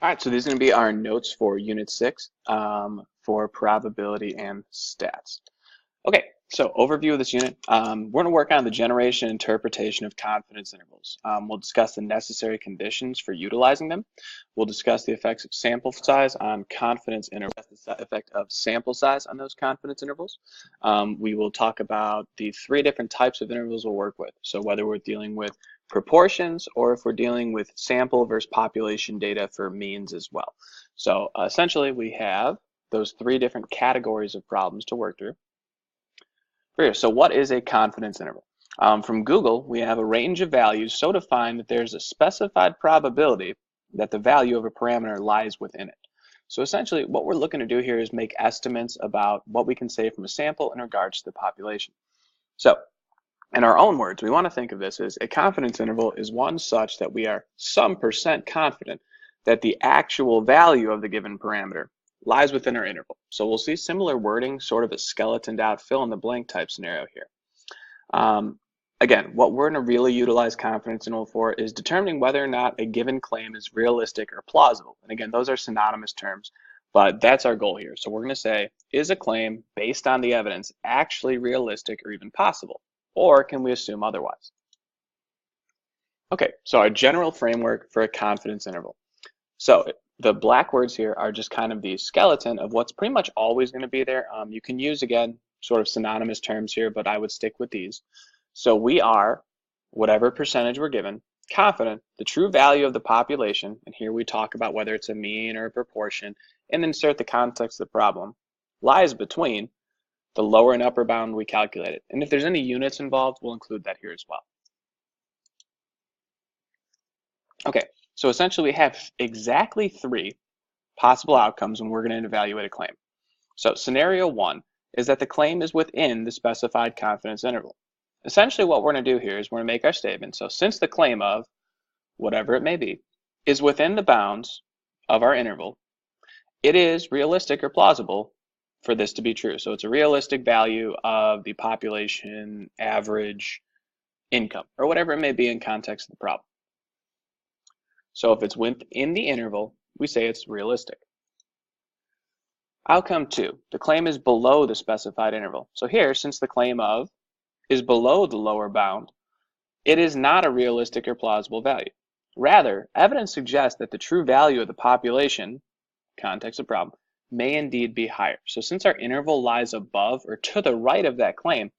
All right, so these are going to be our notes for Unit 6 for probability and stats. Okay, so overview of this unit. We're going to work on the generation and interpretation of confidence intervals. We'll discuss the necessary conditions for utilizing them. We'll discuss the effects of sample size on confidence intervals, the effect of sample size on those confidence intervals. We will talk about the three different types of intervals we'll work with. So whether we're dealing with proportions or if we're dealing with sample versus population data for means as well. So essentially we have those three different categories of problems to work through. So what is a confidence interval? From Google, we have a range of values so defined that there's a specified probability that the value of a parameter lies within it. So essentially what we're looking to do here is make estimates about what we can say from a sample in regards to the population. So in our own words, we want to think of this as a confidence interval is one such that we are some percent confident that the actual value of the given parameter lies within our interval. So we'll see similar wording, sort of a skeletoned out fill in the blank type scenario here. Again, what we're going to really utilize confidence interval for is determining whether or not a given claim is realistic or plausible. And again, those are synonymous terms, but that's our goal here. So we're going to say, is a claim based on the evidence actually realistic or even possible? Or can we assume otherwise? Okay, so our general framework for a confidence interval. So the black words here are just kind of the skeleton of what's pretty much always going to be there. You can use, again, sort of synonymous terms here, but I would stick with these. So we are, whatever percentage we're given, confident the true value of the population, and here we talk about whether it's a mean or a proportion, and insert the context of the problem, lies between the lower and upper bound we calculated. And if there's any units involved, we'll include that here as well. Okay, so essentially we have exactly three possible outcomes when we're going to evaluate a claim. So scenario one is that the claim is within the specified confidence interval. Essentially what we're going to do here is we're going to make our statement. So since the claim of, whatever it may be, is within the bounds of our interval, it is realistic or plausible for this to be true. So it's a realistic value of the population average income, or whatever it may be in context of the problem. So if it's within the interval, we say it's realistic. Outcome two, the claim is below the specified interval. So here, since the claim of is below the lower bound, it is not a realistic or plausible value. Rather, evidence suggests that the true value of the population, context of problem, may indeed be higher. So since our interval lies above or to the right of that claim,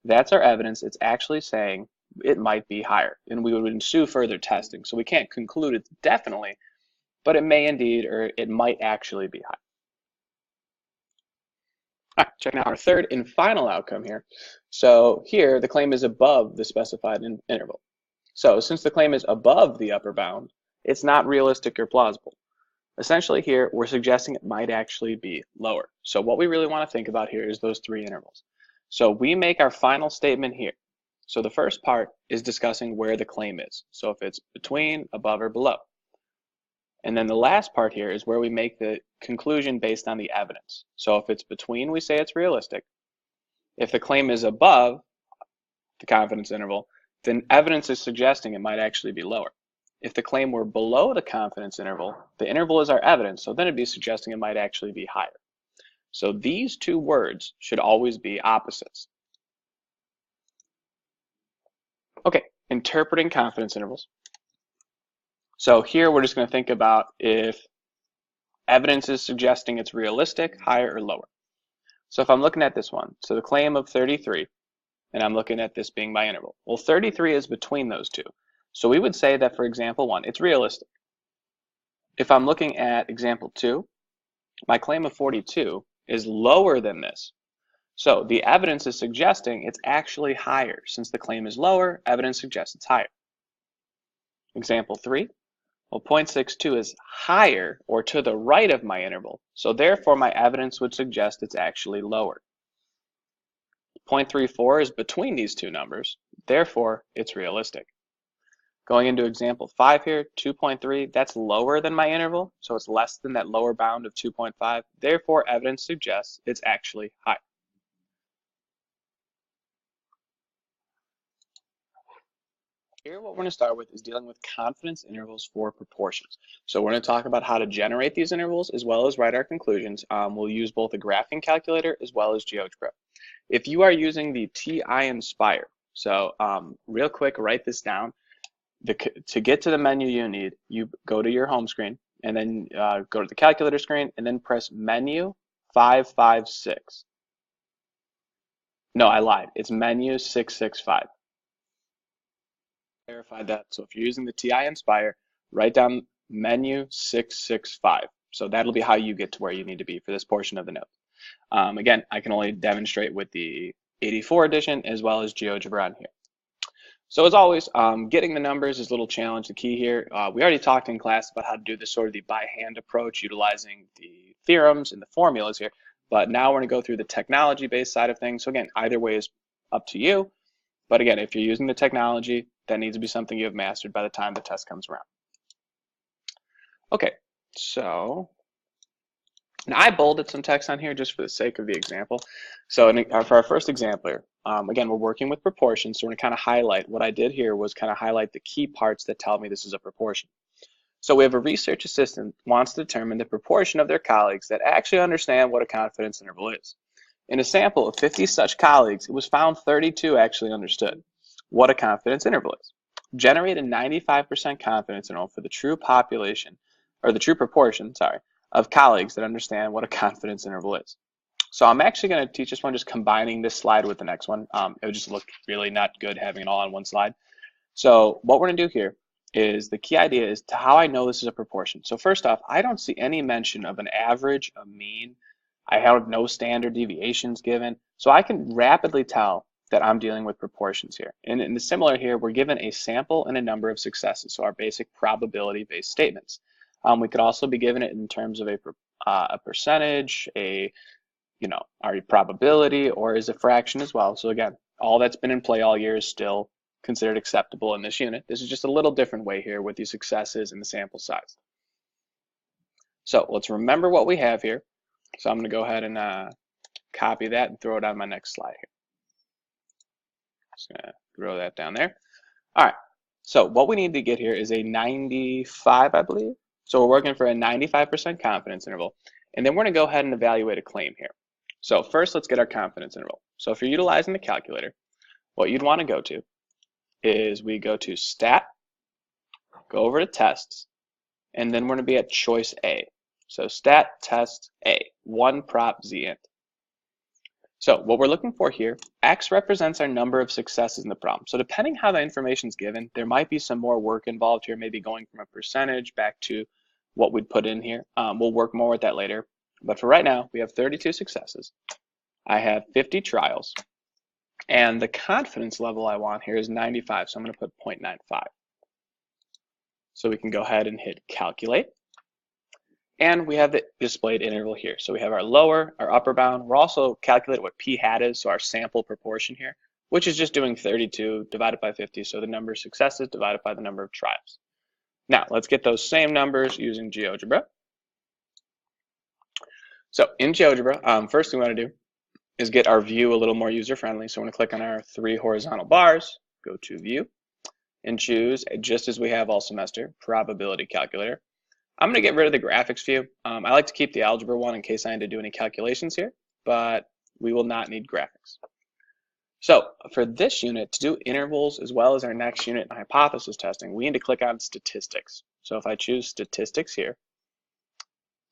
that's our evidence. It's actually saying it might be higher, and we would ensue further testing. So we can't conclude it definitely, but it may indeed, or it might actually be high. All right, check out our third and final outcome here. So here, the claim is above the specified interval. So since the claim is above the upper bound, it's not realistic or plausible. Essentially here, we're suggesting it might actually be lower. So what we really want to think about here is those three intervals. So we make our final statement here. So the first part is discussing where the claim is. So if it's between, above, or below. And then the last part here is where we make the conclusion based on the evidence. So if it's between, we say it's realistic. If the claim is above the confidence interval, then evidence is suggesting it might actually be lower. If the claim were below the confidence interval, the interval is our evidence, so then it'd be suggesting it might actually be higher. So these two words should always be opposites. Okay, interpreting confidence intervals. So here we're just going to think about if evidence is suggesting it's realistic, higher or lower. So if I'm looking at this one, so the claim of 33, and I'm looking at this being my interval. Well, 33 is between those two. So we would say that for example 1, it's realistic. If I'm looking at example 2, my claim of 42 is lower than this. So the evidence is suggesting it's actually higher. Since the claim is lower, evidence suggests it's higher. Example 3, well, 0.62 is higher or to the right of my interval. So therefore my evidence would suggest it's actually lower. 0.34 is between these two numbers. Therefore, it's realistic. Going into example 5 here, 2.3, that's lower than my interval, so it's less than that lower bound of 2.5. Therefore, evidence suggests it's actually higher. Here, what we're going to start with is dealing with confidence intervals for proportions. So we're going to talk about how to generate these intervals as well as write our conclusions. We'll use both a graphing calculator as well as GeoGebra. If you are using the TI Inspire, so real quick, write this down. To get to the menu you need, you go to your home screen and then go to the calculator screen and then press menu 556. No, I lied. It's menu 665. Verified that. So if you're using the TI Inspire, write down menu 665. So that'll be how you get to where you need to be for this portion of the note. Again, I can only demonstrate with the 84 edition as well as GeoGebra on here. So as always, getting the numbers is a little challenge. The key here, we already talked in class about how to do this sort of the by hand approach utilizing the theorems and the formulas here. But now we're going to go through the technology-based side of things. So again, either way is up to you. But again, if you're using the technology, that needs to be something you have mastered by the time the test comes around. Okay, so now I bolded some text on here just for the sake of the example. So for our first example here, again, we're working with proportions, so we're going to kind of highlight. What I did here was kind of highlight the key parts that tell me this is a proportion. So we have a research assistant wants to determine the proportion of their colleagues that actually understand what a confidence interval is. In a sample of 50 such colleagues, it was found 32 actually understood what a confidence interval is. Generate a 95% confidence interval for the true population, or the true proportion, of colleagues that understand what a confidence interval is. So I'm actually going to teach this one just combining this slide with the next one. It would just look really not good having it all on one slide. So what we're going to do here is the key idea is to how I know this is a proportion. So first off, I don't see any mention of an average, a mean. I have no standard deviations given. So I can rapidly tell that I'm dealing with proportions here. And in the similar here, we're given a sample and a number of successes, so our basic probability-based statements. We could also be given it in terms of a percentage, our probability, or as a fraction as well. So again, all that's been in play all year is still considered acceptable in this unit. This is just a little different way here with the successes and the sample size. So let's remember what we have here. So I'm going to go ahead and copy that and throw it on my next slide here. Just going to throw that down there. All right, so what we need to get here is a 95, I believe. So we're working for a 95% confidence interval. And then we're going to go ahead and evaluate a claim here. So first, let's get our confidence interval. So if you're utilizing the calculator, what you'd want to go to is we go to Stat, go over to Tests, and then we're going to be at Choice A. So Stat, Test, A, 1 prop Z int. So what we're looking for here, X represents our number of successes in the problem. So depending how the information is given, there might be some more work involved here, maybe going from a percentage back to what we'd put in here. We'll work more with that later. But for right now, we have 32 successes. I have 50 trials. And the confidence level I want here is 95, so I'm going to put 0.95. So we can go ahead and hit Calculate. And we have the displayed interval here. So we have our lower, our upper bound. We're also calculating what p hat is, so our sample proportion here, which is just doing 32 divided by 50, so the number of successes divided by the number of trials. Now, let's get those same numbers using GeoGebra. So in GeoGebra, first thing we want to do is get our view a little more user-friendly. So we're going to click on our 3 horizontal bars, go to View, and choose, just as we have all semester, Probability Calculator. I'm going to get rid of the graphics view. I like to keep the algebra one in case I need to do any calculations here, but we will not need graphics. So for this unit, to do intervals as well as our next unit in hypothesis testing, we need to click on Statistics. So if I choose Statistics here,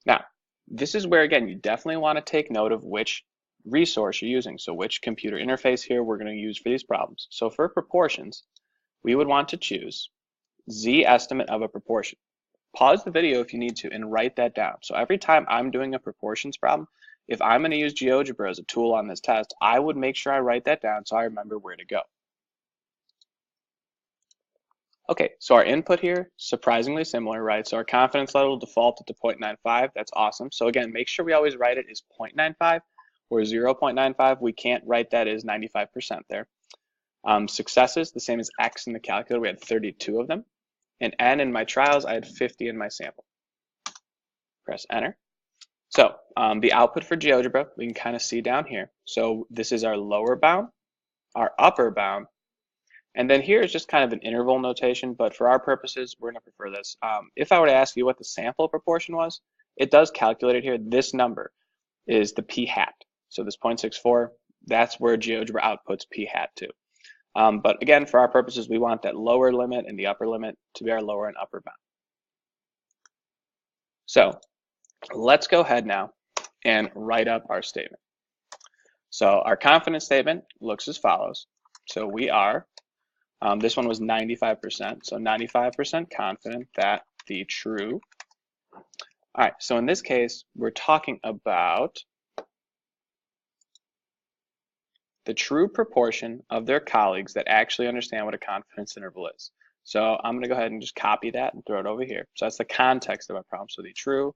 now this is where, again, you definitely want to take note of which resource you're using. So which computer interface here we're going to use for these problems. So for proportions, we would want to choose Z estimate of a proportion. Pause the video if you need to and write that down. So every time I'm doing a proportions problem, if I'm going to use GeoGebra as a tool on this test, I would make sure I write that down so I remember where to go. Okay, so our input here, surprisingly similar, right? So our confidence level defaulted to 0.95. That's awesome. So again, make sure we always write it as 0.95 or 0.95. We can't write that as 95% there. Successes, the same as X in the calculator. We had 32 of them. And N in my trials, I had 50 in my sample. Press Enter. So the output for GeoGebra, we can kind of see down here. So this is our lower bound, our upper bound, And then here is just kind of an interval notation, but for our purposes, we're going to prefer this. If I were to ask you what the sample proportion was, it does calculate it here. This number is the p hat. So this 0.64, that's where GeoGebra outputs p hat to. But again, for our purposes, we want that lower limit and the upper limit to be our lower and upper bound. So let's go ahead now and write up our statement. So our confidence statement looks as follows. So we are, this one was 95%, so 95% confident that the true, all right, so in this case, we're talking about the true proportion of their colleagues that actually understand what a confidence interval is. So I'm going to go ahead and just copy that and throw it over here. So that's the context of our problem. So the true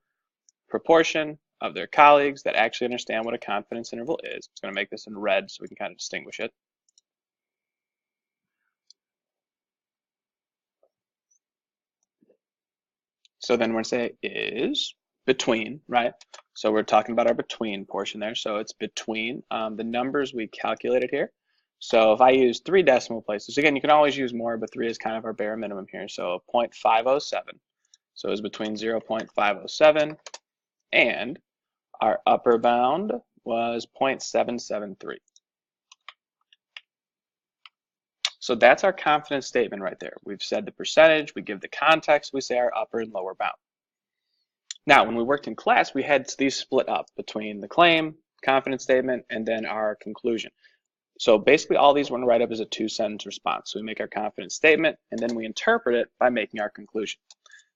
proportion of their colleagues that actually understand what a confidence interval is. It's going to make this in red so we can kind of distinguish it. So then we're going to say is between, right? So we're talking about our between portion there. So it's between the numbers we calculated here. So if I use 3 decimal places, again, you can always use more, but 3 is kind of our bare minimum here. So 0.507. So it's between 0.507 and our upper bound was 0.773. So that's our confidence statement right there. We've said the percentage, we give the context, we say our upper and lower bound. Now, when we worked in class, we had these split up between the claim, confidence statement, and then our conclusion. So basically all these we're going to write up as a 2-sentence response. So we make our confidence statement, and then we interpret it by making our conclusion.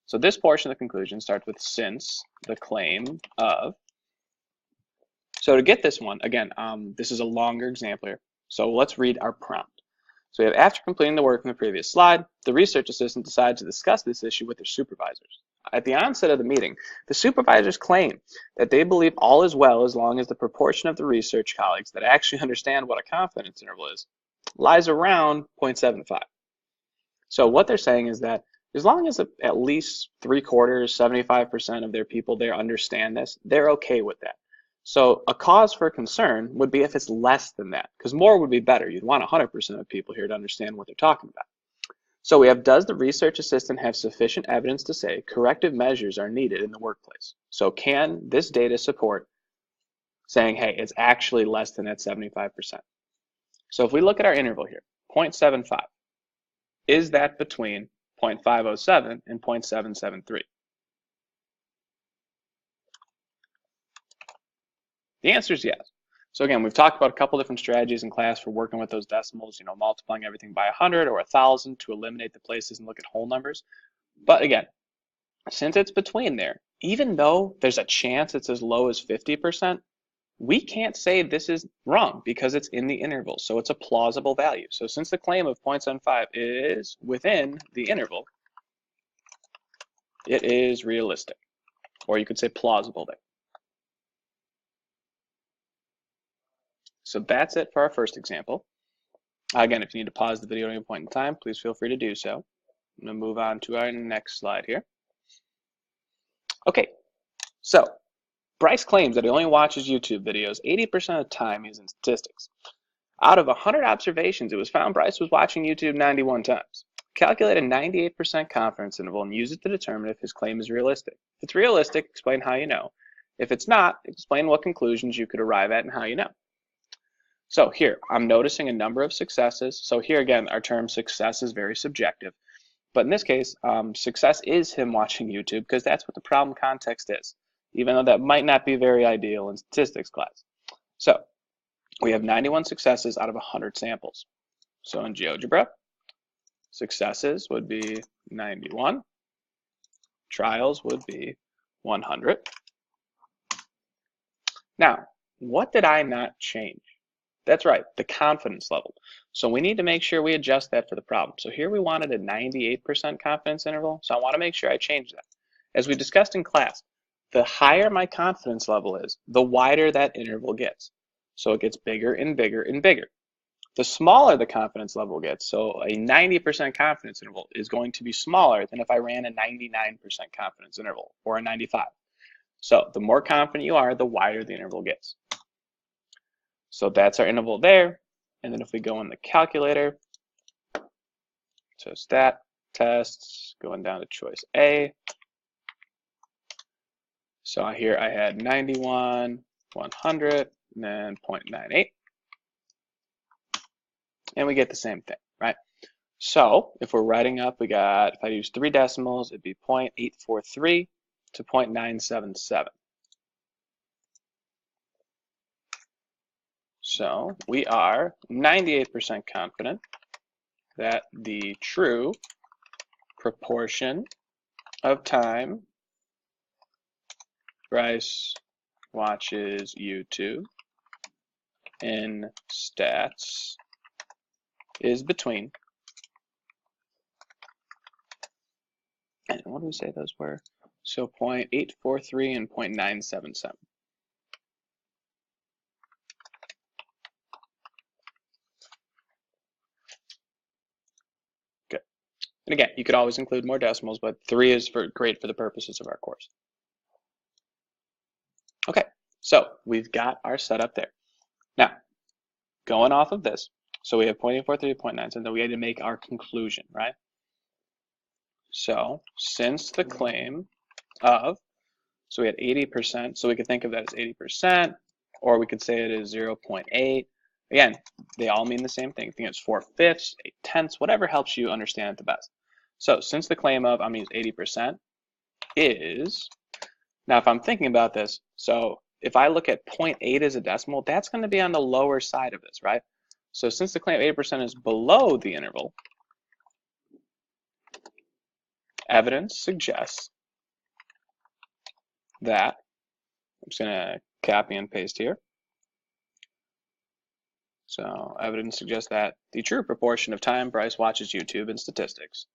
So this portion of the conclusion starts with since the claim of. So to get this one, again, this is a longer example here. So let's read our prompt. So we have, after completing the work from the previous slide, the research assistant decided to discuss this issue with their supervisors. At the onset of the meeting, the supervisors claim that they believe all is well as long as the proportion of the research colleagues that actually understand what a confidence interval is lies around 0.75. So what they're saying is that as long as at least 3/4, 75% of their people there understand this, they're okay with that. So a cause for concern would be if it's less than that, because more would be better. You'd want 100% of people here to understand what they're talking about. So we have, does the research assistant have sufficient evidence to say corrective measures are needed in the workplace? So can this data support saying, hey, it's actually less than that 75%? So if we look at our interval here, 0.75, is that between 0.507 and 0.773? The answer is yes. So again, we've talked about a couple different strategies in class for working with those decimals, multiplying everything by 100 or 1,000 to eliminate the places and look at whole numbers. But again, since it's between there, even though there's a chance it's as low as 50%, we can't say this is wrong because it's in the interval. So it's a plausible value. So since the claim of 0.75 is within the interval, it is realistic, or you could say plausible there. So that's it for our first example. Again, if you need to pause the video at any point in time, please feel free to do so. I'm going to move on to our next slide here. Okay, so Bryce claims that he only watches YouTube videos 80% of the time using statistics. Out of 100 observations, it was found Bryce was watching YouTube 91 times. Calculate a 98% confidence interval and use it to determine if his claim is realistic. If it's realistic, explain how you know. If it's not, explain what conclusions you could arrive at and how you know. So here, I'm noticing a number of successes. So here again, our term success is very subjective. But in this case, success is him watching YouTube because that's what the problem context is, even though that might not be very ideal in statistics class. So we have 91 successes out of 100 samples. So in GeoGebra, successes would be 91. Trials would be 100. Now, what did I not change? That's right, the confidence level. So we need to make sure we adjust that for the problem. So here we wanted a 98% confidence interval, so I want to make sure I change that. As we discussed in class, the higher my confidence level is, the wider that interval gets. So it gets bigger and bigger and bigger. The smaller the confidence level gets, so a 90% confidence interval is going to be smaller than if I ran a 99% confidence interval or a 95. So the more confident you are, the wider the interval gets. So that's our interval there. And then if we go in the calculator, So stat tests, going down to choice A. So here I had 91, 100, and then 0.98. And we get the same thing, right? So if we're writing up, we got, if I use 3 decimals, it'd be 0.843 to 0.977. So we are 98% confident that the true proportion of time Bryce watches YouTube in stats is between, and what do we say those were? So 0.843 and 0.977. Good. And again, you could always include more decimals, but 3 is great for the purposes of our course. Okay, so we've got our setup there. Now, going off of this, so we have 0.843, 0.9, and then we had to make our conclusion, right? So since the claim of, so we had 80%, so we could think of that as 80%, or we could say it is 0.8. Again, they all mean the same thing. I think it's 4/5, 8/10, whatever helps you understand it the best. So since the claim of, I'm going to use 80%, is, now if I'm thinking about this, so if I look at 0.8 as a decimal, that's going to be on the lower side of this, right? So since the claim of 80% is below the interval, evidence suggests that, I'm just going to copy and paste here. So evidence suggests that the true proportion of time Bryce watches YouTube in statistics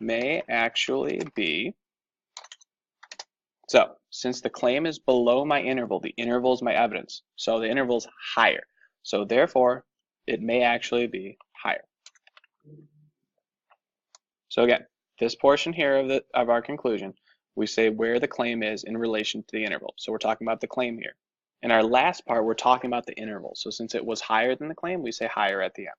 may actually be, so since the claim is below my interval, the interval is my evidence. So the interval is higher. So therefore, it may actually be higher. So again, this portion here of our conclusion, we say where the claim is in relation to the interval. So we're talking about the claim here. In our last part, we're talking about the interval. So since it was higher than the claim, we say higher at the end.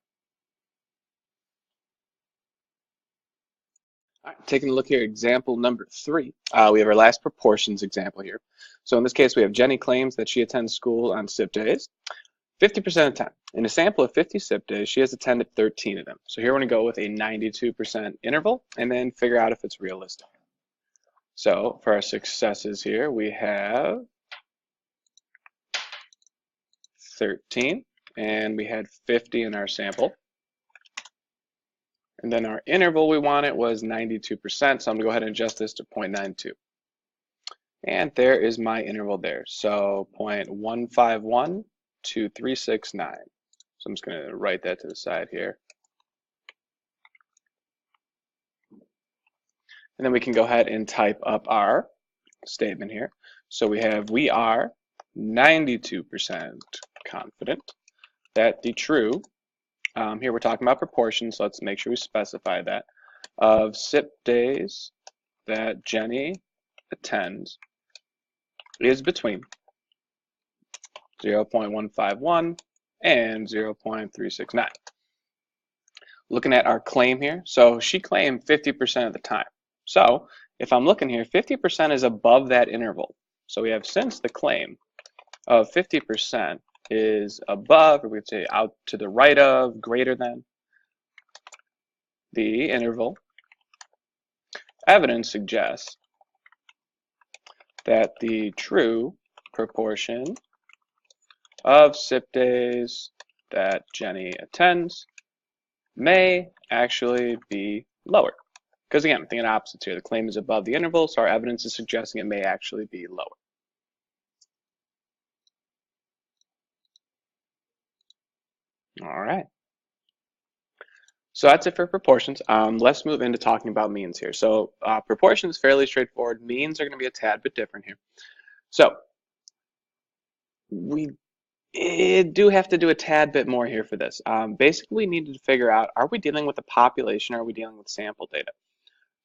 All right, taking a look here, example number 3. We have our last proportions example here. So in this case, we have Jenny claims that she attends school on SIP days 50% of the time. In a sample of 50 SIP days, she has attended 13 of them. So here we're going to go with a 92% interval and then figure out if it's realistic. So for our successes here, we have 13 and we had 50 in our sample. And then our interval we wanted was 92%, so I'm going to go ahead and adjust this to 0.92. And there is my interval there, so 0.151 to 369. So I'm just going to write that to the side here. And then we can go ahead and type up our statement here. So we are 92% confident that the true, here we're talking about proportions, so let's make sure we specify that, of SIP days that Jenny attends is between 0.151 and 0.369. Looking at our claim here, so she claimed 50% of the time. So if I'm looking here, 50% is above that interval. So we have, since the claim of 50% is above, or we would say out to the right of, greater than the interval, evidence suggests that the true proportion of SIP days that Jenny attends may actually be lower. Because again, I'm thinking opposites here. The claim is above the interval, so our evidence is suggesting it may actually be lower. All right. So that's it for proportions. Let's move into talking about means here. So proportions is fairly straightforward. Means are going to be a tad bit different here. So we do have to do a tad bit more here for this. Basically, we need to figure out, are we dealing with a population or are we dealing with sample data?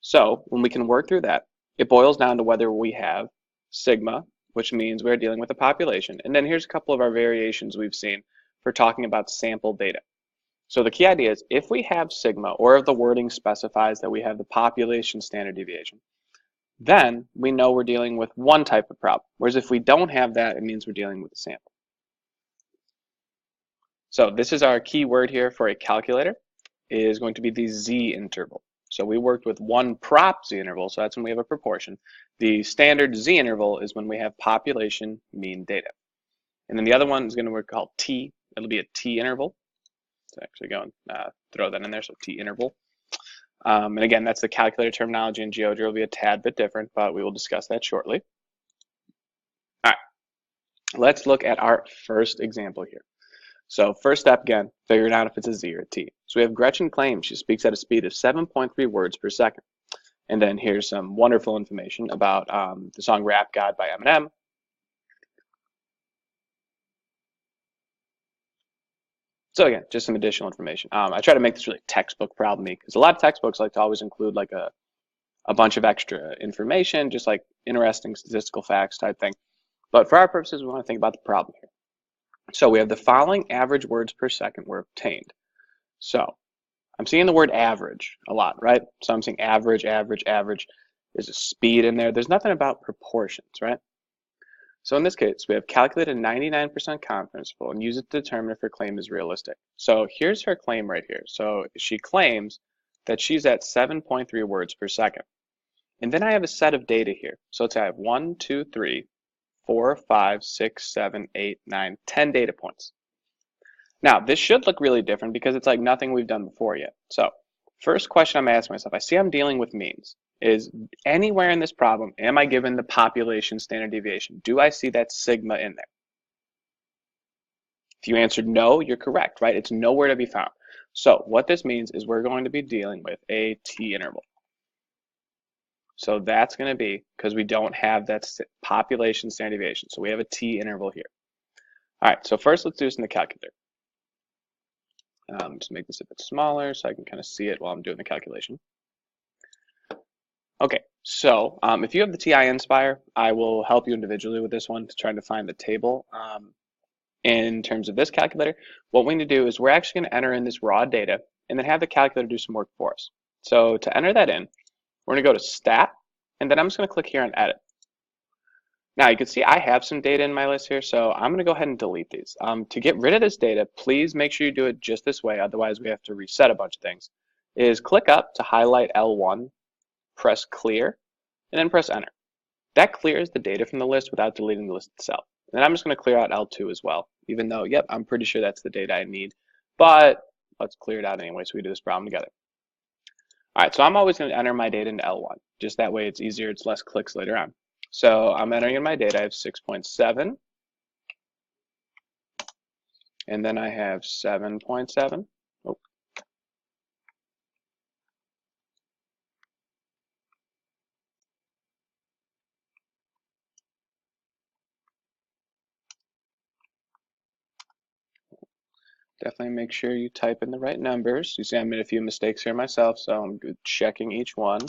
So when we can work through that, it boils down to whether we have sigma, which means we're dealing with a population. And then here's a couple of our variations we've seen for talking about sample data. So the key idea is if we have sigma, or if the wording specifies that we have the population standard deviation, then we know we're dealing with one type of problem. Whereas if we don't have that, it means we're dealing with a sample. So this is our key word here for a calculator, is going to be the z interval. So we worked with one prop z interval, so that's when we have a proportion. The standard z interval is when we have population mean data. And then the other one is going to work called t. It'll be a t interval. So actually go and throw that in there, so t interval. And again, that's the calculator terminology in GeoGebra. Will be a tad bit different, but we will discuss that shortly. All right, let's look at our first example here. So first step, again, figuring out if it's a Z or a T. So we have Gretchen claims she speaks at a speed of 7.3 words per second. And then here's some wonderful information about the song Rap God by Eminem. So again, just some additional information. I try to make this really textbook problem-y because a lot of textbooks like to always include like a bunch of extra information, just like interesting statistical facts type thing. But for our purposes, we want to think about the problem here. So we have the following average words per second were obtained. So I'm seeing the word average a lot, right? So I'm seeing average, average, average. There's a speed in there. There's nothing about proportions, right? So in this case, we have calculated 99% confidence interval and use it to determine if her claim is realistic. So here's her claim right here. So she claims that she's at 7.3 words per second. And then I have a set of data here. So let's say I have 1, 2, 3, 4, 5, 6, 7, 8, 9, 10 data points. Now, this should look really different because it's like nothing we've done before yet. So first question I'm asking myself, I see I'm dealing with means. Is anywhere in this problem, am I given the population standard deviation? Do I see that sigma in there? If you answered no, you're correct, right? It's nowhere to be found. So what this means is we're going to be dealing with a t interval. So that's going to be, because we don't have that population standard deviation. So we have a t interval here. All right, so first let's do this in the calculator. Just make this a bit smaller so I can kind of see it while I'm doing the calculation. Okay, so if you have the TI Inspire, I will help you individually with this one to try to find the table. In terms of this calculator, what we need to do is we're actually going to enter in this raw data and then have the calculator do some work for us. So to enter that in, we're going to go to Stat, and then I'm just going to click here on Edit. Now you can see I have some data in my list here, so I'm going to go ahead and delete these. To get rid of this data, please make sure you do it just this way, otherwise we have to reset a bunch of things. Is click up to highlight L1, press clear, and then press enter. That clears the data from the list without deleting the list itself. And then I'm just going to clear out L2 as well, even though, yep, I'm pretty sure that's the data I need. But let's clear it out anyway so we do this problem together. All right, so I'm always going to enter my data into L1. Just that way it's easier, it's less clicks later on. So I'm entering in my data, I have 6.7. And then I have 7.7. Oh. Definitely make sure you type in the right numbers. You see I made a few mistakes here myself, so I'm checking each one.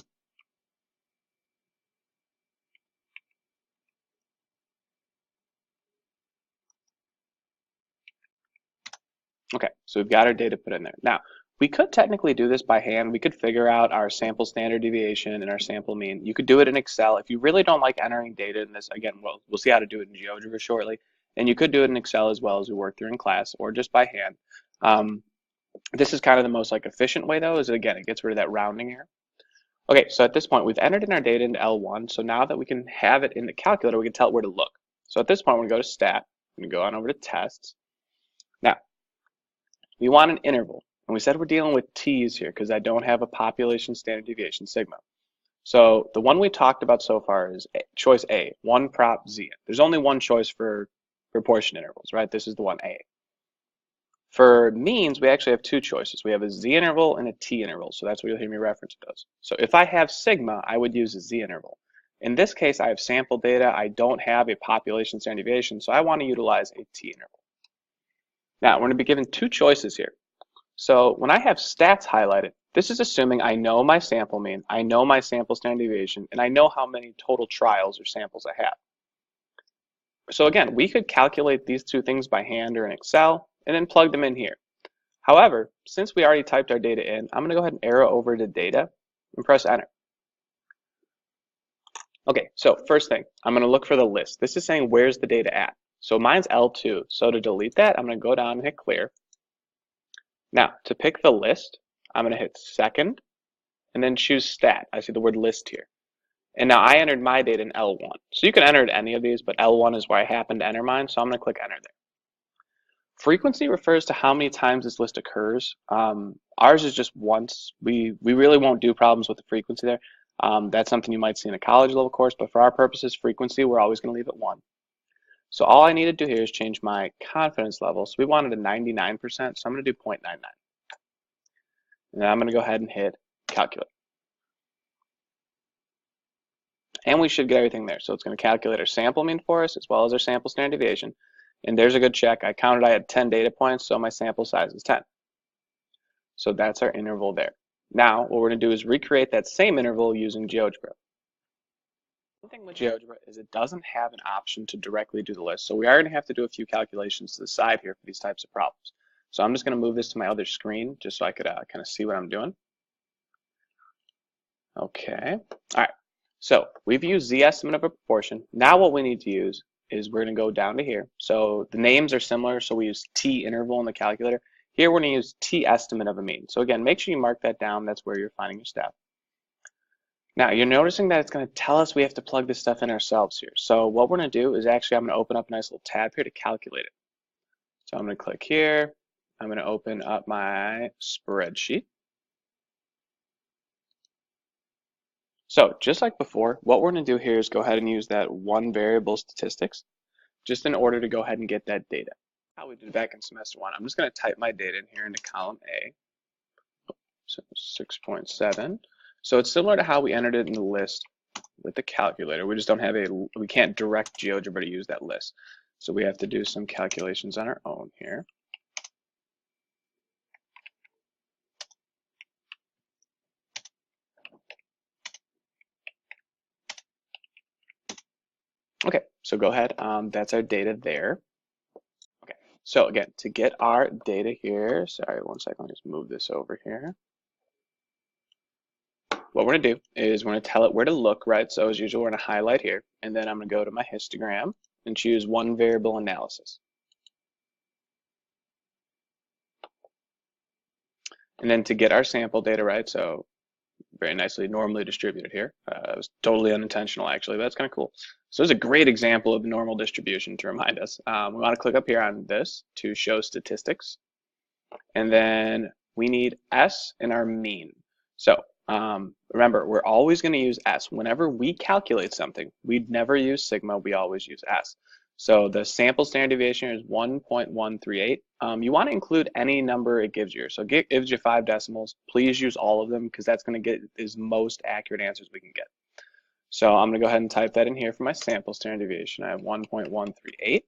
Okay, so we've got our data put in there. Now, we could technically do this by hand. We could figure out our sample standard deviation and our sample mean. You could do it in Excel. If you really don't like entering data in this, again, we'll see how to do it in GeoGebra shortly. And you could do it in Excel as well as we work through in class, or just by hand. This is kind of the most efficient way though, is again, it gets rid of that rounding error. Okay, so at this point, we've entered in our data into L1. So now that we can have it in the calculator, we can tell it where to look. So at this point, we're gonna go to Stat, I'm gonna go on over to Tests. Now, we want an interval, and we said we're dealing with t's here because I don't have a population standard deviation sigma. So the one we talked about so far is choice A, one prop z. There's only one choice for proportion intervals, right? This is the one A. For means, we actually have two choices. We have a z interval and a t interval, so that's what you'll hear me reference those. So if I have sigma, I would use a z interval. In this case, I have sample data. I don't have a population standard deviation, so I want to utilize a t interval. Now, we're going to be given two choices here. So when I have stats highlighted, this is assuming I know my sample mean, I know my sample standard deviation, and I know how many total trials or samples I have. So again, we could calculate these two things by hand or in Excel, and then plug them in here. However, since we already typed our data in, I'm going to go ahead and arrow over to data and press enter. Okay, so first thing, I'm going to look for the list. This is saying where's the data at. So mine's L2. So to delete that, I'm going to go down and hit clear. Now, to pick the list, I'm going to hit second and then choose stat. I see the word list here. And now I entered my data in L1. So you can enter any of these, but L1 is where I happen to enter mine, so I'm going to click enter there. Frequency refers to how many times this list occurs. Ours is just once. We really won't do problems with the frequency there. That's something you might see in a college level course, but for our purposes, frequency, we're always going to leave it 1. So all I need to do here is change my confidence level. So we wanted a 99%, so I'm going to do 0.99. And then I'm going to go ahead and hit calculate. And we should get everything there. So it's going to calculate our sample mean for us as well as our sample standard deviation. And there's a good check. I counted I had 10 data points, so my sample size is 10. So that's our interval there. Now, what we're going to do is recreate that same interval using GeoGebra. One thing with GeoGebra is it doesn't have an option to directly do the list. So we are going to have to do a few calculations to the side here for these types of problems. So I'm just going to move this to my other screen just so I could kind of see what I'm doing. Okay. All right. So we've used z estimate of a proportion. Now what we need to use is we're going to go down to here. So the names are similar, so we use t interval in the calculator. Here we're going to use t estimate of a mean. So again, make sure you mark that down. That's where you're finding your step. Now you're noticing that it's going to tell us we have to plug this stuff in ourselves here. So what we're going to do is actually I'm going to open up a nice little tab here to calculate it. So I'm going to click here. I'm going to open up my spreadsheet. So just like before, what we're going to do here is go ahead and use that one variable statistics just in order to go ahead and get that data. How we did back in semester 1. I'm just going to type my data in here into column A. So 6.7. So it's similar to how we entered it in the list with the calculator. We just don't have we can't direct GeoGebra to use that list. So we have to do some calculations on our own here. Okay, so go ahead. That's our data there. Okay, so again, to get our data here, sorry, one second, I'll just move this over here. What we're going to do is we're going to tell it where to look, right? So as usual, we're going to highlight here, and then I'm going to go to my histogram and choose one variable analysis. And then to get our sample data, right? So very nicely normally distributed here. It was totally unintentional, actually, but that's kind of cool. So it's a great example of normal distribution to remind us. We want to click up here on this to show statistics. And then we need S in our mean. So remember, we're always going to use S. Whenever we calculate something, we'd never use sigma, we always use S. So the sample standard deviation is 1.138. You want to include any number it gives you. So it gives you 5 decimals. Please use all of them because that's going to get as most accurate answers we can get. So I'm going to go ahead and type that in here for my sample standard deviation. I have 1.138.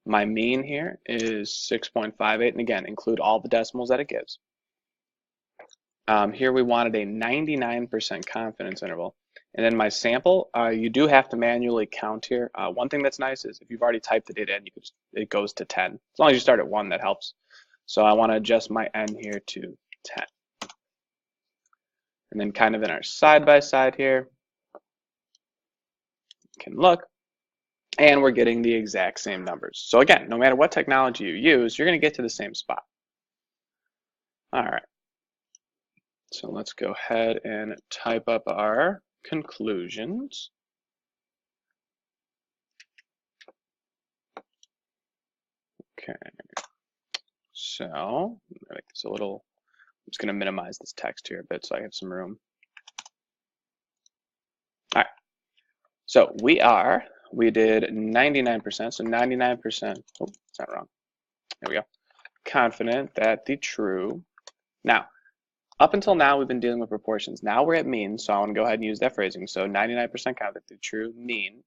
My mean here is 6.58, and again, include all the decimals that it gives. Here we wanted a 99% confidence interval. And then my sample, you do have to manually count here. One thing that's nice is if you've already typed the data in, it goes to 10. As long as you start at 1, that helps. So I want to adjust my n here to 10. And then kind of in our side-by-side here, you can look, and we're getting the exact same numbers. So again, no matter what technology you use, you're going to get to the same spot. All right. So let's go ahead and type up our conclusions. Okay. So make this a little, I'm just going to minimize this text here a bit so I have some room. All right. So we did 99%. So 99%, oh, it's not wrong. There we go. Confident that the true. Now, up until now, we've been dealing with proportions. Now we're at mean, so I want to go ahead and use that phrasing. So 99% confident the true mean,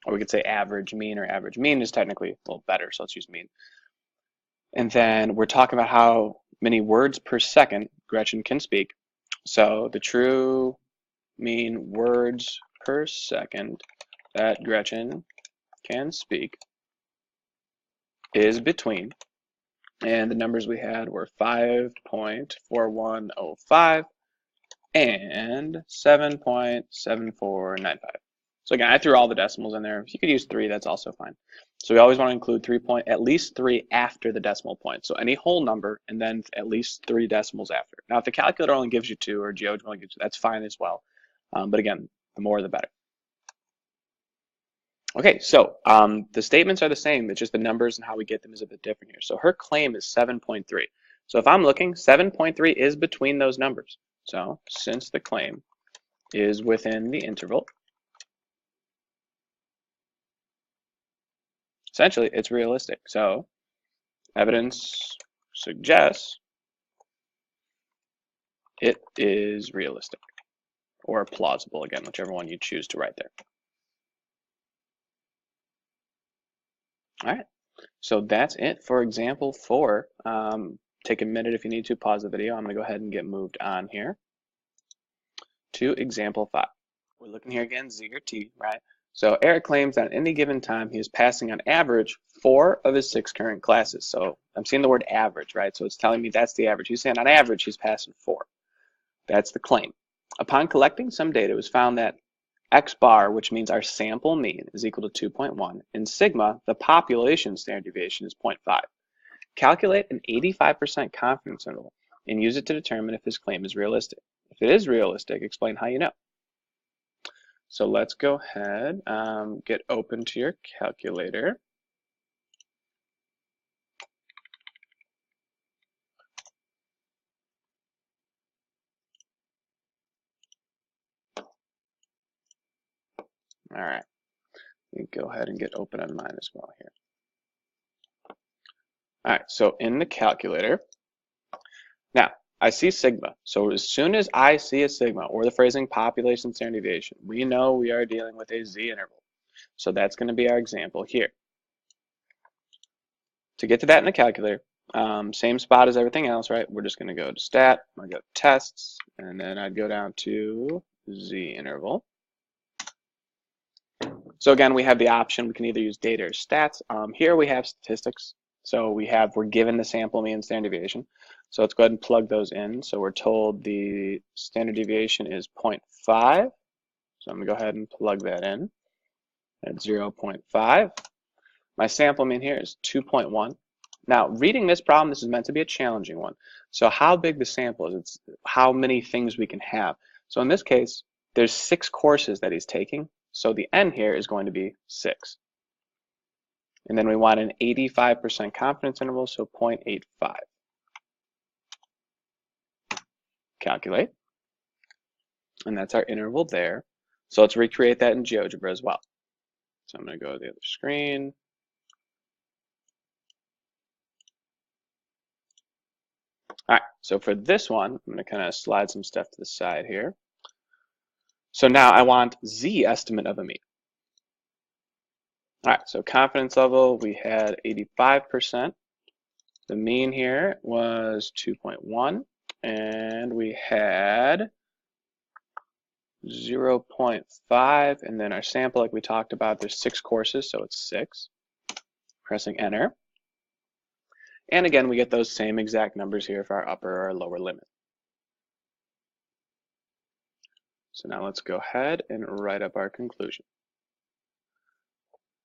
or we could say average mean, or average mean is technically a little better, so let's use mean. And then we're talking about how many words per second Gretchen can speak. So the true mean words per second that Gretchen can speak is between And the numbers we had were 5.4105 and 7.7495. So again, I threw all the decimals in there. If you could use 3, that's also fine. So we always want to include at least 3 after the decimal point. So any whole number and then at least 3 decimals after. Now, if the calculator only gives you 2 or GeoGebra only gives you, that's fine as well. But again, the more the better. Okay, so the statements are the same. It's just the numbers and how we get them is a bit different here. So her claim is 7.3. So if I'm looking, 7.3 is between those numbers. So since the claim is within the interval, essentially it's realistic. So evidence suggests it is realistic or plausible, again, whichever one you choose to write there. All right, so that's it for example 4. Take a minute if you need to, pause the video. I'm going to go ahead and get moved on here to example 5. We're looking here again, Z or T, right? So Eric claims that at any given time he is passing on average 4 of his 6 current classes. So I'm seeing the word average, right? So it's telling me that's the average. He's saying on average he's passing 4. That's the claim. Upon collecting some data, it was found that X bar, which means our sample mean, is equal to 2.1, and sigma, the population standard deviation, is 0.5. Calculate an 85% confidence interval and use it to determine if his claim is realistic. If it is realistic, explain how you know. So let's go ahead, get open to your calculator. All right, go ahead and get open on mine as well here. All right, so in the calculator, now I see sigma. So as soon as I see a sigma or the phrasing population standard deviation, we know we are dealing with a Z interval. So that's going to be our example here. To get to that in the calculator, same spot as everything else, right? We're just going to go to stat, I'm going to go to tests, and then I'd go down to Z interval. So again, we have the option, we can either use data or stats. Here we have statistics. So we're given the sample mean standard deviation. So let's go ahead and plug those in. So we're told the standard deviation is 0.5. So I'm going to go ahead and plug that in at 0.5. My sample mean here is 2.1. Now, reading this problem, this is meant to be a challenging one. So how big the sample is, it's how many things we can have. So in this case, there's 6 courses that he's taking. So the N here is going to be 6. And then we want an 85% confidence interval, so 0.85. Calculate. And that's our interval there. So let's recreate that in GeoGebra as well. So I'm going to go to the other screen. All right, so for this one, I'm going to kind of slide some stuff to the side here. So now I want Z estimate of a mean. All right, so confidence level, we had 85%. The mean here was 2.1, and we had 0.5, and then our sample, like we talked about, there's 6 courses, so it's 6. Pressing enter. And again, we get those same exact numbers here for our upper or lower limit. So now let's go ahead and write up our conclusion.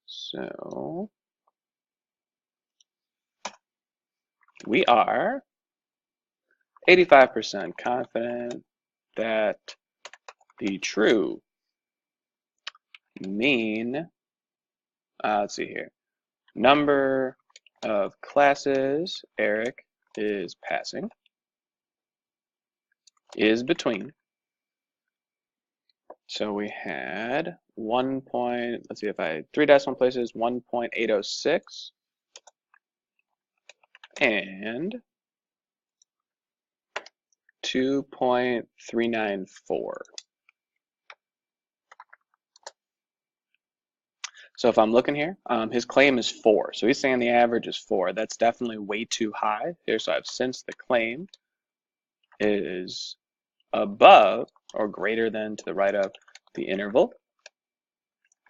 So we are 85% confident that the true mean, let's see here, number of classes Eric is passing is between. So we had 1 point, let's see if I had 3 decimal places, 1.806 and 2.394. So if I'm looking here, his claim is 4. So he's saying the average is 4. That's definitely way too high here. So I've since the claim is above or greater than to the right of the interval,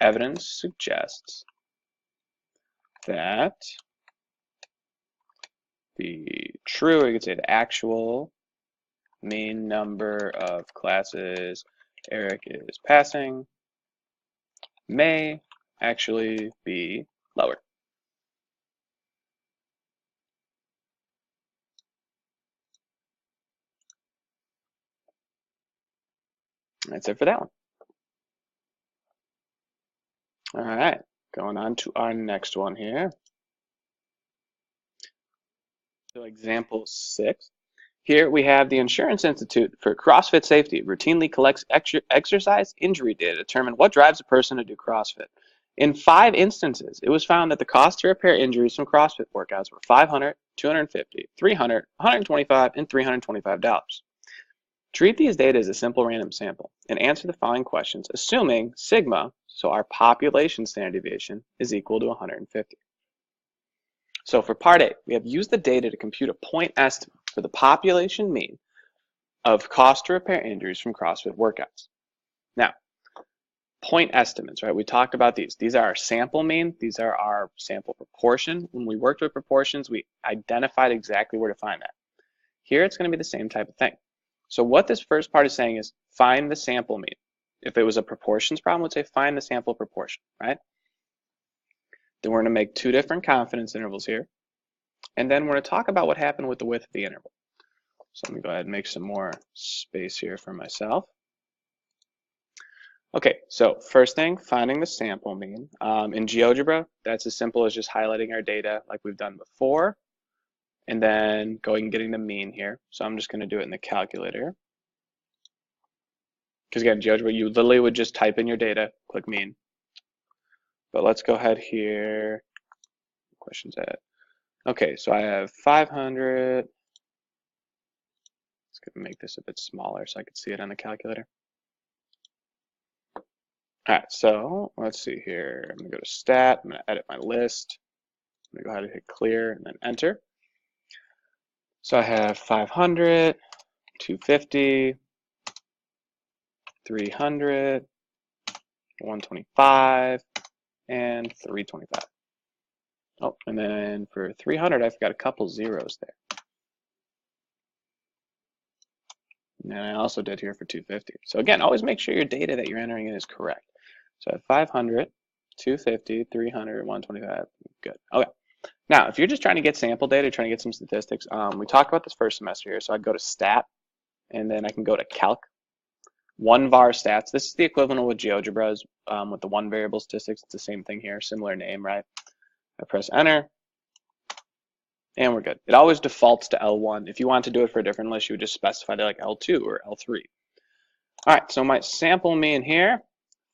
evidence suggests that be true, or you could say the actual mean number of classes Eric is passing may actually be lower. That's it for that one. All right, going on to our next one here. So example 6. Here we have the Insurance Institute for CrossFit Safety routinely collects exercise injury data to determine what drives a person to do CrossFit. In 5 instances, it was found that the cost to repair injuries from CrossFit workouts were $500, $250, $300, $125, and $325. Treat these data as a simple random sample and answer the following questions, assuming sigma, so our population standard deviation, is equal to 150. So for part A, we have used the data to compute a point estimate for the population mean of cost to repair injuries from CrossFit workouts. Now, point estimates, right? We talked about these. These are our sample mean. These are our sample proportion. When we worked with proportions, we identified exactly where to find that. Here, it's going to be the same type of thing. So what this first part is saying is find the sample mean. If it was a proportions problem, we'd say find the sample proportion, right? Then we're going to make 2 different confidence intervals here. And then we're going to talk about what happened with the width of the interval. So let me go ahead and make some more space here for myself. Okay, so first thing, finding the sample mean. In GeoGebra, that's as simple as just highlighting our data like we've done before, and then going and getting the mean here. So I'm just going to do it in the calculator. Because again, GeoGebra, you literally would just type in your data, click mean. But let's go ahead here. Questions at. Okay, so I have 500. Let's make this a bit smaller so I can see it on the calculator. All right, so let's see here. I'm gonna go to stat, I'm gonna edit my list. I'm gonna go ahead and hit clear and then enter. So I have 500, 250, 300, 125, and 325. Oh, and then for 300, I've got a couple zeros there. And I also did here for 250. So again, always make sure your data that you're entering in is correct. So I have 500, 250, 300, 125. Good. Okay. Now, if you're just trying to get sample data, trying to get some statistics, we talked about this first semester here. So I'd go to stat, and then I can go to calc. 1var stats. This is the equivalent with GeoGebra with the 1 variable statistics. It's the same thing here, similar name, right? I press enter, and we're good. It always defaults to L1. If you want to do it for a different list, you would just specify that like L2 or L3. All right, so my sample mean here,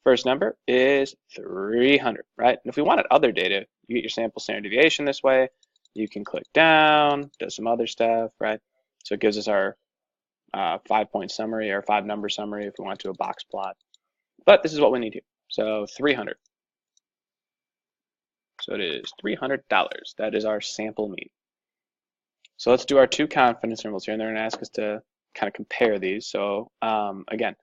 first number is 300, right? And if we wanted other data, you get your sample standard deviation this way. You can click down, does some other stuff, right? So it gives us our 5-point summary or 5-number summary if we want to do a box plot. But this is what we need here. So 300. So it is $300. That is our sample mean. So let's do our 2 confidence intervals here, and they're going to ask us to kind of compare these. So again,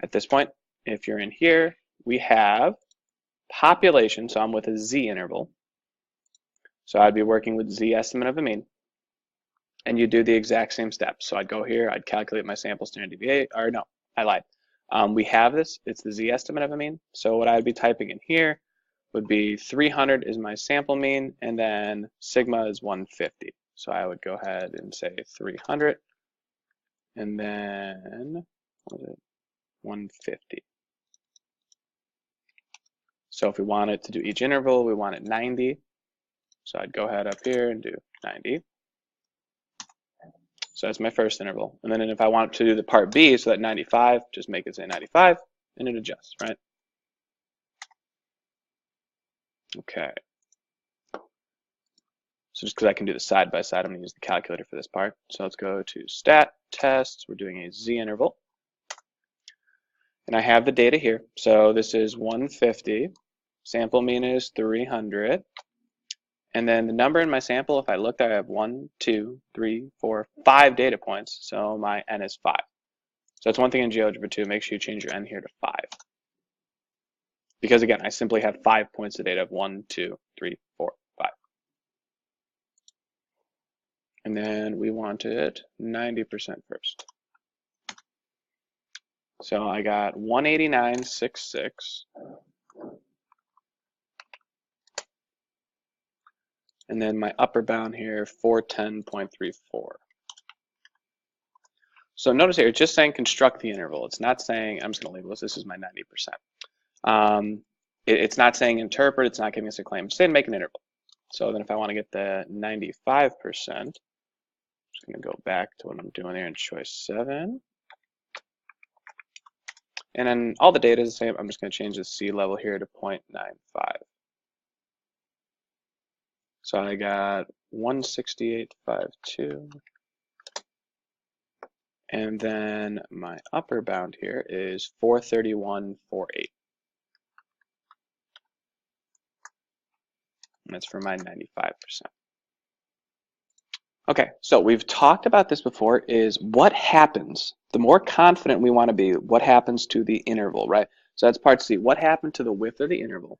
at this point, if you're in here, we have population. So I'm with a Z interval. So I'd be working with Z estimate of a mean. And you do the exact same steps. So I'd go here, I'd calculate my sample standard deviation, or no, I lied. We have this, it's the Z estimate of a mean. So what I'd be typing in here would be 300 is my sample mean, and then sigma is 150. So I would go ahead and say 300, and then what is it? 150. So if we wanted to do each interval, we want it 90. So I'd go ahead up here and do 90. So that's my first interval. And then if I want to do the part B, so that 95, just make it say 95, and it adjusts, right? Okay. So just because I can do the side by side, I'm going to use the calculator for this part. So let's go to stat, tests. We're doing a Z interval. And I have the data here. So this is 150. Sample mean is 300. And then the number in my sample, if I looked, I have 1, 2, 3, 4, 5 data points. So my N is 5. So that's one thing in GeoGebra too. Make sure you change your N here to 5. Because again, I simply have 5 points of data of 1, 2, 3, 4, 5. And then we wanted 90% first. So I got 189.66. And then my upper bound here, 410.34. So notice here, it's just saying construct the interval. It's not saying, I'm just going to label this is my 90%. It's not saying interpret, it's not giving us a claim. It's saying make an interval. So then if I want to get the 95%, I'm just going to go back to what I'm doing here in choice 7. And then all the data is the same. I'm just going to change the C level here to 0.95. So I got 168.52. And then my upper bound here is 431.48. And that's for my 95%. Okay, so we've talked about this before, is what happens, the more confident we want to be, what happens to the interval, right? So that's part C. What happened to the width of the interval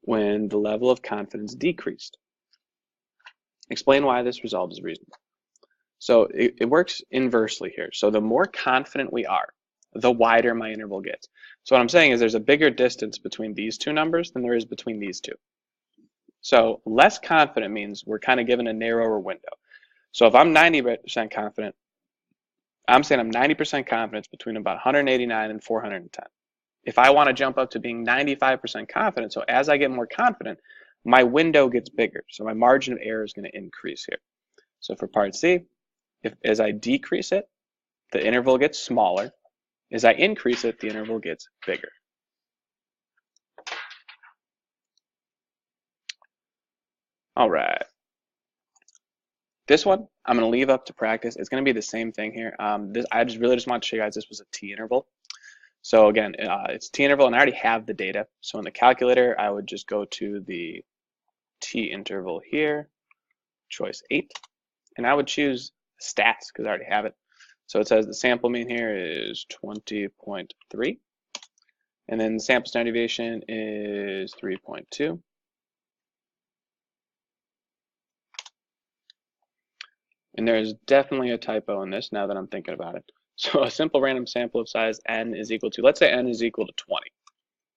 when the level of confidence decreased? Explain why this result is reasonable. So it works inversely here. So the more confident we are, the wider my interval gets. So what I'm saying is there's a bigger distance between these two numbers than there is between these two. So less confident means we're kind of given a narrower window. So if I'm 90% confident, I'm saying I'm 90% confident between about 189 and 410. If I want to jump up to being 95% confident, so as I get more confident, my window gets bigger. So my margin of error is going to increase here. So for part C, as I decrease it, the interval gets smaller. As I increase it, the interval gets bigger. All right. This one, I'm going to leave up to practice. It's going to be the same thing here. I really just want to show you guys this was a T interval. So again, it's T interval, and I already have the data. So in the calculator, I would just go to the T interval here, choice 8, and I would choose stats because I already have it. So it says the sample mean here is 20.3, and then the sample standard deviation is 3.2. And there's definitely a typo in this now that I'm thinking about it. So a simple random sample of size n is equal to, let's say n is equal to 20,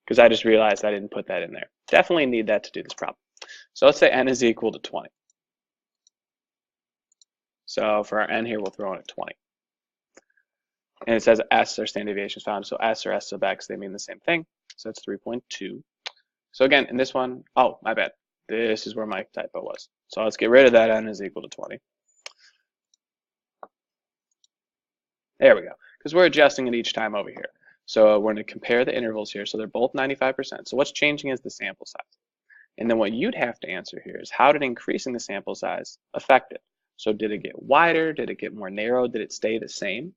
because I just realized I didn't put that in there. Definitely need that to do this problem. So let's say n is equal to 20. So for our n here, we'll throw in a 20. And it says S, our standard deviation is found. So S or S sub x, they mean the same thing. So that's 3.2. So again, in this one, oh, my bad. This is where my typo was. So let's get rid of that n is equal to 20. There we go, because we're adjusting it each time over here. So we're going to compare the intervals here. So they're both 95%. So what's changing is the sample size. And then what you'd have to answer here is how did increasing the sample size affect it? So did it get wider? Did it get more narrow? Did it stay the same?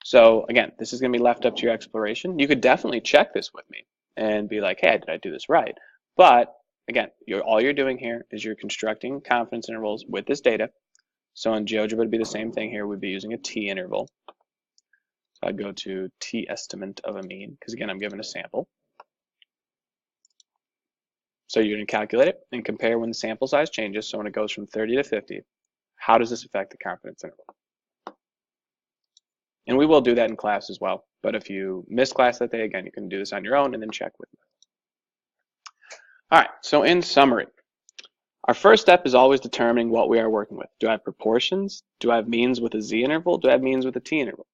So again, this is going to be left up to your exploration. You could definitely check this with me and be like, hey, did I do this right? But again, all you're doing here is you're constructing confidence intervals with this data. So in GeoGebra, it would be the same thing here. We'd be using a T interval. So I'd go to T estimate of a mean, because again, I'm given a sample. So you're going to calculate it and compare when the sample size changes. So when it goes from 30 to 50, how does this affect the confidence interval? And we will do that in class as well. But if you miss class that day, again, you can do this on your own and then check with me. All right, so in summary, our first step is always determining what we are working with. Do I have proportions? Do I have means with a Z interval? Do I have means with a T interval?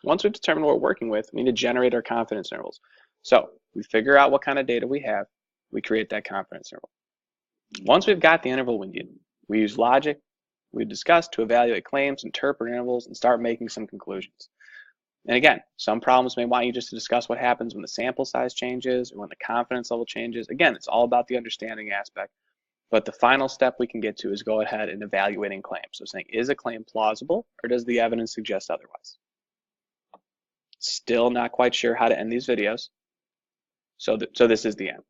Once we've determined what we're working with, we need to generate our confidence intervals. So we figure out what kind of data we have, we create that confidence interval. Once we've got the interval we need, we use logic, we discuss to evaluate claims, interpret intervals, and start making some conclusions. And again, some problems may want you just to discuss what happens when the sample size changes or when the confidence level changes. Again, it's all about the understanding aspect. But the final step we can get to is go ahead and evaluating claims. So saying, is a claim plausible or does the evidence suggest otherwise? Still not quite sure how to end these videos. So this is the end.